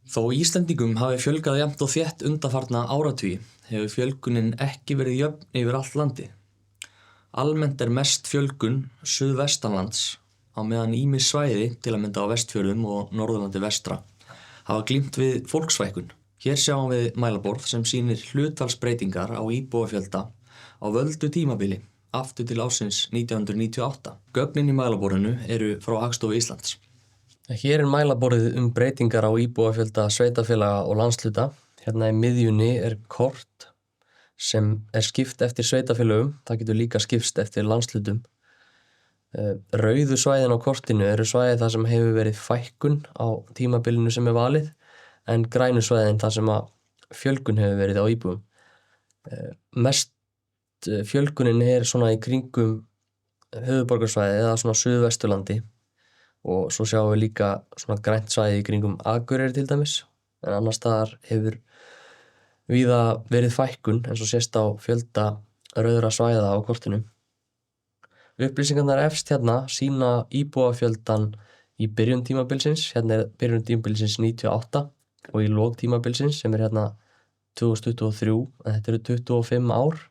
Þó Íslendingum hafi fjölgað jafnt og þétt undanfarna áratugi hefur fjölgunin ekki verið jöfn yfir allt landið. Almennt mest fjölgun suðvestanlands á meðan ýmis svæði, til að mynda á Vestfjörðum og Norðurlandi vestra, hafa glímt við fólksfækkun. Hér sjáum við mælaborð sem sýnir hlutfallsbreytingar á íbúafjölda á völdu tímabili aftur til ársins 1998. Gögnin í mælaborðinu eru frá Hagstofu Íslands. Hér mælaborðið breytingar á íbúafjölda sveitarfélaga og landshluta. Hérna í miðjunni kort sem skipt eftir sveitarfélögum. Það getur líka skipst eftir landshlutum. Rauðu svæðin á kortinu eru svæði þar sem hefur verið fækkun á tímabilinu sem valið, en grænu svæðin þar sem fjölgun hefur verið á íbúum. Mest fjölgunin svona í kringum höfuðborgarsvæði eða svona Suðvesturlandi, og svo sjáum við líka svona grænt svæði í kringum Akureyri til dæmis, en annars staðar hefur víða verið fækkun eins og sést á fjölda rauðra svæða á kortinu. Upplýsingarnar efst hérna sýna íbúafjöldan í byrjun tímabilsins. Hérna byrjun tímabilsins 98 og í lok tímabilsins sem hérna 2023, en þetta eru 25 ár,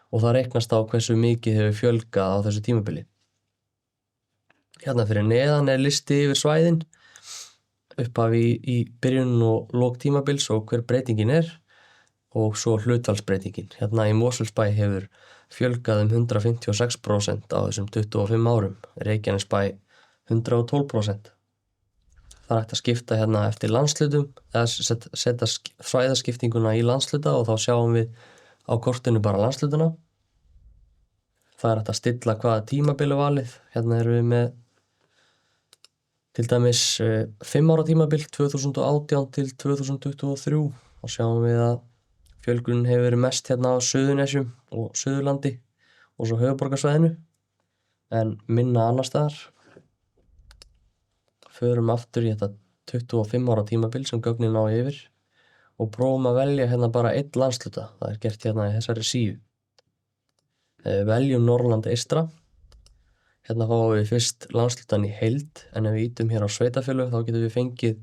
og það reiknast á hversu mikið hefur fjölgað á þessu tímabili. Hérna fyrir neðan listi yfir svæðin, upphaf í byrjun og lok tímabils og hver breytingin og svo hlutfallsbreytingin. Hérna í Mosfellsbæ hefur fjölgað 156% á þessum 25 árum, Reykjanesbæ 112%. Það hægt að skipta hérna eftir landshlutum, eða setja svæðaskiptinguna í landshluta, og þá sjáum við á kortinu bara landshlutina. Það hægt að stilla hvaða tímabil valið. Hérna erum við með til dæmis 5 ára tímabil 2018 til 2023, og sjáum við að fjölgunin hefur verið mest hérna á Suðurnesjum og Suðurlandi og svo höfuðborgarsvæðinu, en minna annars staðar. Förum aftur í þetta 25 ára tímabil sem gögnin ná yfir og prófum að velja hérna bara einn landshluta. Það gert hérna í þessari síðu. Veljum Norðurland eystra. Hérna fáum við fyrst landshlutan í heild, en ef við ýtum hér á sveitarfélög þá getum við fengið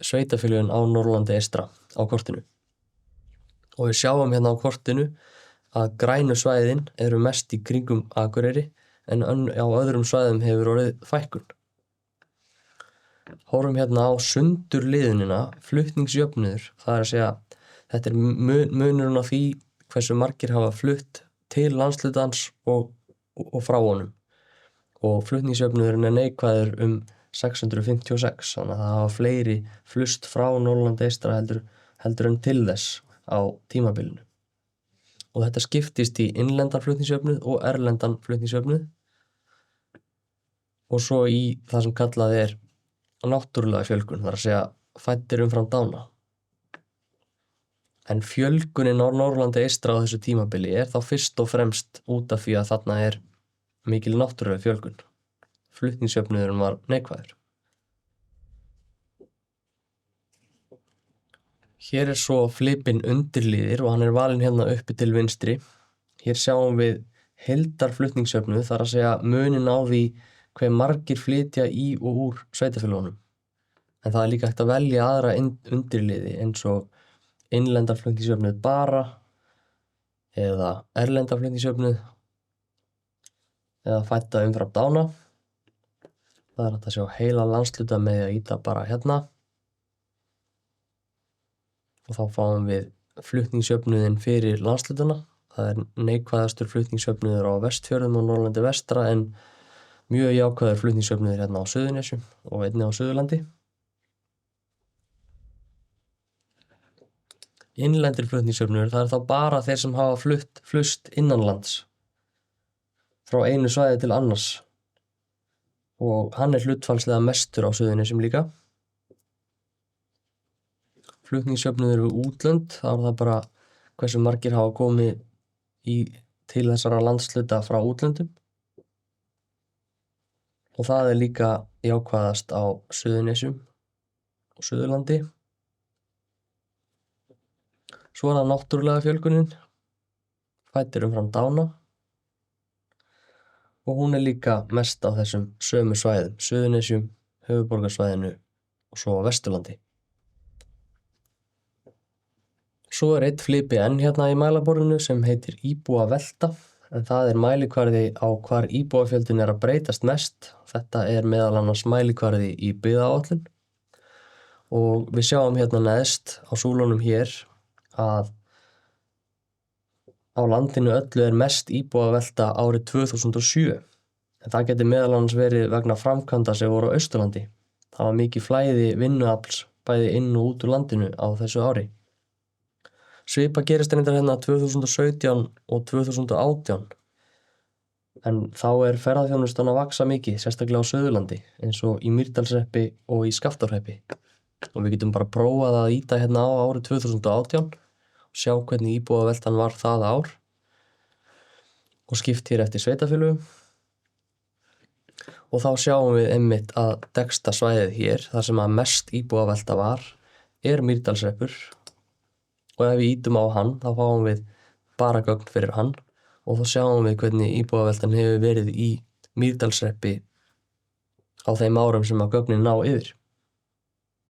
sveitarfélögin á Norðurlandi eystra á kortinu. Og við sjáum hérna á kortinu að grænu svæðin eru mest í kringum Akureyri, en á öðrum svæðum hefur orðið fækkun. Horfum hérna á sundurliðunina, flutningsjöfnuður. Það að segja, þetta munurinn á því hversu margir hafa flutt til landshlutarins og frá honum. Og flutningsjöfnuðurinn neikvæður 656, þannig að það hafa fleiri flust frá Norðurlandi eystra heldur en til þess á tímabilinu. Og þetta skiptist í innlendan flutningsjöfnuð og erlendan flutningsjöfnuð, og svo í það sem kallað náttúrulega fjölgun, það að segja fæddir umfram dána. En fjölgunin á Norðurlandi eystra á þessu tímabili þá fyrst og fremst út af því að þarna mikil náttúrulega fjölgun. Flutningsjöfnuðurinn var neikvæður. Hér svo flipinn undirliðir og hann valinn hérna uppi til vinstri. Hér sjáum við heildarflutningsjöfnuð, það að segja munin á því hve margir flytja í og úr sveitarfélögunum. En það líka hægt að velja aðra undirliði eins og innlenda flutningsjöfnuð bara, eða erlenda flutningsjöfnuð, eða fædda umfram dána. Það hægt að sjá heila landshluta með að ýta bara hérna. Og þá fáum við flutningsjöfnuðinn fyrir landshlutina. Það neikvæðastur flutningsjöfnuður á Vestfjörðum og Norðurlandi vestra, en mjög jákvæður flutningsjöfnuður hérna á Suðurnesjum og einnig á Suðurlandi. Innlendir flutningsjöfnuður, það þá bara þeir sem hafa flust innanlands frá einu svæði til annars, og hann hlutfallslega mestur á Suðurnesjum líka. Flutningsjöfnuður við útlönd, þá það bara hversu margir hafa komið til þessara landshluta frá útlöndum. Og það líka jákvæðast á Suðurnesjum og Suðurlandi. Svo það náttúrulega fjölgunin, fæddir umfram dána, og hún líka mest á þessum sömu svæðum, Suðurnesjum, höfuðborgarsvæðinu og svo á Vesturlandi. Svo einn flipi enn hérna í mælaborðinu sem heitir íbúavelta, en það mælikvarði á hvar íbúafjöldin að breytast mest. Þetta meðal annars mælikvarði í byggðaáætlun og við sjáum hérna neðst á súlunum hér að á landinu öllu mest íbúavelta árið 2007. En það geti meðal annars verið vegna framkvæmda sem voru á Austurlandi. Það var mikið flæði vinnuafls bæði inn og út úr landinu á þessu ári. Svipa gerist reyndar hérna 2017 og 2018, en þá ferðaþjónustan að vaxa mikið, sérstaklega á Suðurlandi, eins og í Mýrdalshreppi og í Skaftárhreppi. Og við getum bara prófað að ýta hérna á árið 2018 og sjá hvernig íbúaveltan var það ár og skipt hér eftir sveitarfélögum. Og þá sjáum við einmitt að dekksta svæðið hér, þar sem að mest íbúavelta var, Mýrdalshreppur. Og ef við ýtum á hann, þá fáum við bara gögn fyrir hann og þá sjáum við hvernig íbúaveltan hefur verið í Mýrdalshreppi á þeim árum sem að gögnin ná yfir.